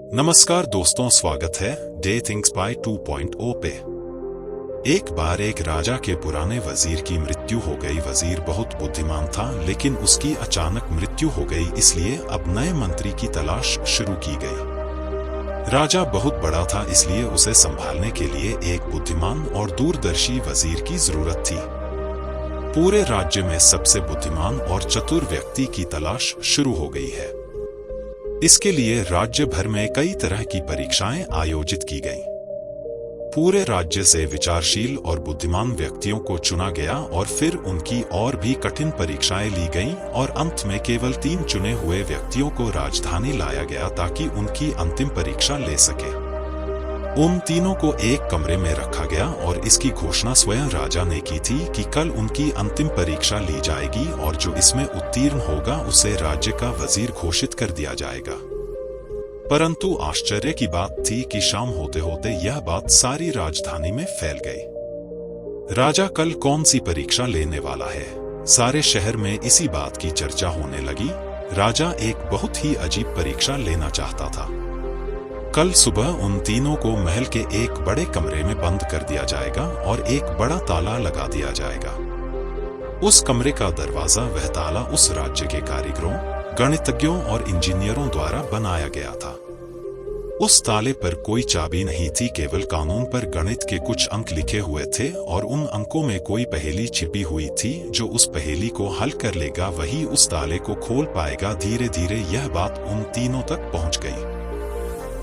नमस्कार दोस्तों, स्वागत है डे थिंग्स बाय 2.0 पे। एक बार एक राजा के पुराने वजीर की मृत्यु हो गई। वजीर बहुत बुद्धिमान था, लेकिन उसकी अचानक मृत्यु हो गई, इसलिए अब नए मंत्री की तलाश शुरू की गई। राजा बहुत बड़ा था, इसलिए उसे संभालने के लिए एक बुद्धिमान और दूरदर्शी वजीर की जरूरत थी। पूरे राज्य में सबसे बुद्धिमान और चतुर व्यक्ति की तलाश शुरू हो गई है। इसके लिए राज्य भर में कई तरह की परीक्षाएं आयोजित की गईं। पूरे राज्य से विचारशील और बुद्धिमान व्यक्तियों को चुना गया और फिर उनकी और भी कठिन परीक्षाएं ली गईं और अंत में केवल 3 चुने हुए व्यक्तियों को राजधानी लाया गया ताकि उनकी अंतिम परीक्षा ले सके। उन तीनों को एक कमरे में रखा गया और इसकी घोषणा स्वयं राजा ने की थी कि कल उनकी अंतिम परीक्षा ली जाएगी और जो इसमें उत्तीर्ण होगा उसे राज्य का वजीर घोषित कर दिया जाएगा। परंतु आश्चर्य की बात थी कि शाम होते होते यह बात सारी राजधानी में फैल गई। राजा कल कौन सी परीक्षा लेने वाला है? सारे शहर में इसी बात की चर्चा होने लगी। राजा एक बहुत ही अजीब परीक्षा लेना चाहता था। कल सुबह उन तीनों को महल के एक बड़े कमरे में बंद कर दिया जाएगा और एक बड़ा ताला लगा दिया जाएगा। उस कमरे का दरवाजा, वह ताला उस राज्य के कारीगरों, गणितज्ञों और इंजीनियरों द्वारा बनाया गया था। उस ताले पर कोई चाबी नहीं थी, केवल कानून पर गणित के कुछ अंक लिखे हुए थे और उन अंकों में कोई पहेली छिपी हुई थी। जो उस पहेली को हल कर लेगा वही उस ताले को खोल पाएगा। धीरे धीरे यह बात उन तीनों तक पहुंच गई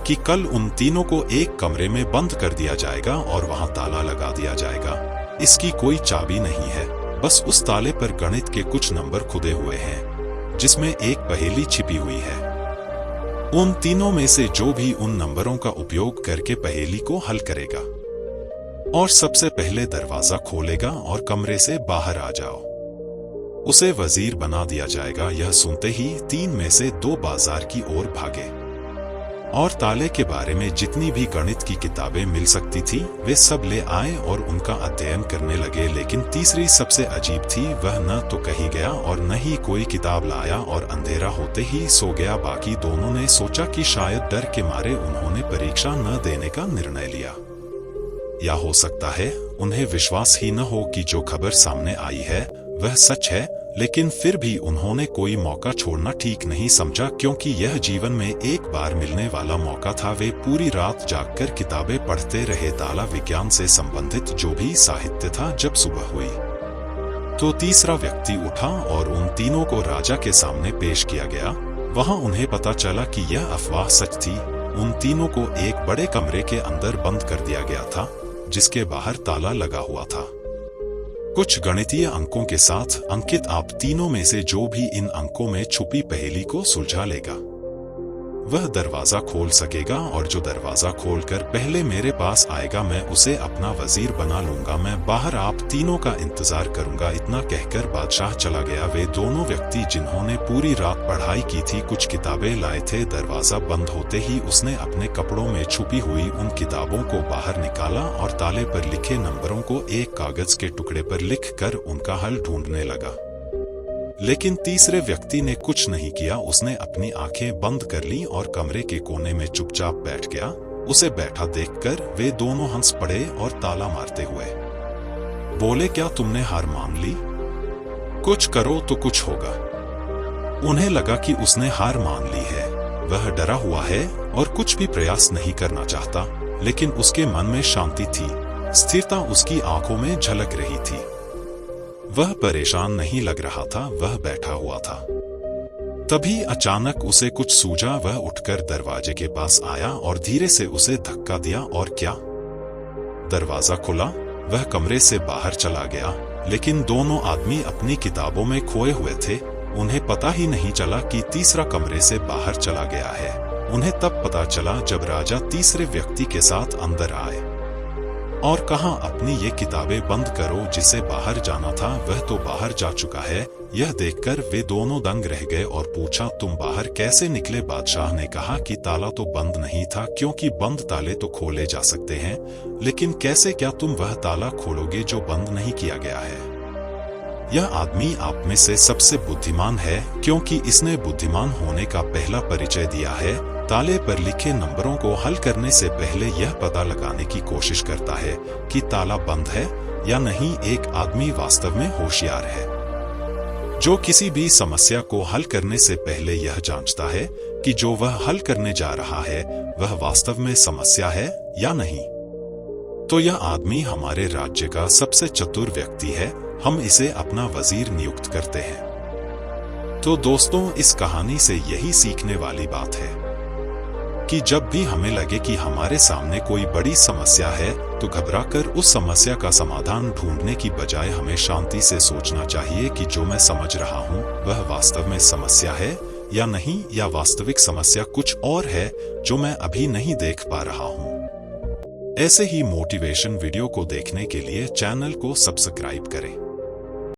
कि कल उन तीनों को एक कमरे में बंद कर दिया जाएगा और वहां ताला लगा दिया जाएगा। इसकी कोई चाबी नहीं है, बस उस ताले पर गणित के कुछ नंबर खुदे हुए हैं जिसमें एक पहेली छिपी हुई है। उन तीनों में से जो भी उन नंबरों का उपयोग करके पहेली को हल करेगा और सबसे पहले दरवाजा खोलेगा और कमरे से बाहर आ जाओ, उसे वजीर बना दिया जाएगा। यह सुनते ही 3 में से 2 बाजार की ओर भागे और ताले के बारे में जितनी भी गणित की किताबें मिल सकती थी वे सब ले आए और उनका अध्ययन करने लगे। लेकिन तीसरी सबसे अजीब थी, वह न तो कहीं गया और न ही कोई किताब लाया और अंधेरा होते ही सो गया। बाकी दोनों ने सोचा कि शायद डर के मारे उन्होंने परीक्षा न देने का निर्णय लिया, या हो सकता है उन्हें विश्वास ही न हो कि जो खबर सामने आई है वह सच है। लेकिन फिर भी उन्होंने कोई मौका छोड़ना ठीक नहीं समझा, क्योंकि यह जीवन में एक बार मिलने वाला मौका था। वे पूरी रात जागकर किताबें पढ़ते रहे, ताला विज्ञान से संबंधित जो भी साहित्य था। जब सुबह हुई तो तीसरा व्यक्ति उठा और उन तीनों को राजा के सामने पेश किया गया। वहां उन्हें पता चला कि यह अफवाह सच थी। उन तीनों को एक बड़े कमरे के अंदर बंद कर दिया गया था जिसके बाहर ताला लगा हुआ था, कुछ गणितीय अंकों के साथ अंकित। आप तीनों में से जो भी इन अंकों में छुपी पहेली को सुलझा लेगा वह दरवाजा खोल सकेगा, और जो दरवाजा खोलकर पहले मेरे पास आएगा मैं उसे अपना वजीर बना लूंगा। मैं बाहर आप तीनों का इंतजार करूंगा। इतना कहकर बादशाह चला गया। वे दोनों व्यक्ति जिन्होंने पूरी रात पढ़ाई की थी कुछ किताबें लाए थे। दरवाजा बंद होते ही उसने अपने कपड़ों में छुपी हुई उन किताबों को बाहर निकाला और ताले पर लिखे नंबरों को एक कागज के टुकड़े पर लिखकर उनका हल ढूंढने लगा। लेकिन तीसरे व्यक्ति ने कुछ नहीं किया। उसने अपनी आंखें बंद कर ली और कमरे के कोने में चुपचाप बैठ गया। उसे बैठा देखकर वे दोनों हंस पड़े और ताला मारते हुए बोले, क्या तुमने हार मान ली? कुछ करो तो कुछ होगा। उन्हें लगा कि उसने हार मान ली है। वह डरा हुआ है और कुछ भी प्रयास नहीं करना चाहता, लेकिन उसके मन में शांति थी, स्थिरता उसकी आंखों में झलक रही थी। वह परेशान नहीं लग रहा था, वह बैठा हुआ था। तभी अचानक उसे कुछ सूझा। वह उठकर दरवाजे के पास आया और धीरे से उसे धक्का दिया और क्या, दरवाजा खुला। वह कमरे से बाहर चला गया, लेकिन दोनों आदमी अपनी किताबों में खोए हुए थे। उन्हें पता ही नहीं चला कि तीसरा कमरे से बाहर चला गया है। उन्हें तब पता चला जब राजा तीसरे व्यक्ति के साथ अंदर आए और कहा, अपनी ये किताबें बंद करो। जिसे बाहर जाना था वह तो बाहर जा चुका है। यह देखकर वे दोनों दंग रह गए और पूछा, तुम बाहर कैसे निकले? बादशाह ने कहा कि ताला तो बंद नहीं था, क्योंकि बंद ताले तो खोले जा सकते हैं, लेकिन कैसे? क्या तुम वह ताला खोलोगे जो बंद नहीं किया गया है? यह आदमी आप में से सबसे बुद्धिमान है, क्योंकि इसने बुद्धिमान होने का पहला परिचय दिया है। ताले पर लिखे नंबरों को हल करने से पहले यह पता लगाने की कोशिश करता है कि ताला बंद है या नहीं। एक आदमी वास्तव में होशियार है जो किसी भी समस्या को हल करने से पहले यह जांचता है कि जो वह हल करने जा रहा है वह वास्तव में समस्या है या नहीं। तो यह आदमी हमारे राज्य का सबसे चतुर व्यक्ति है। हम इसे अपना वजीर नियुक्त करते हैं। तो दोस्तों, इस कहानी से यही सीखने वाली बात है कि जब भी हमें लगे कि हमारे सामने कोई बड़ी समस्या है तो घबराकर उस समस्या का समाधान ढूंढने की बजाय हमें शांति से सोचना चाहिए कि जो मैं समझ रहा हूँ वह वास्तव में समस्या है या नहीं, या वास्तविक समस्या कुछ और है जो मैं अभी नहीं देख पा रहा हूँ। ऐसे ही मोटिवेशन वीडियो को देखने के लिए चैनल को सब्सक्राइब करें।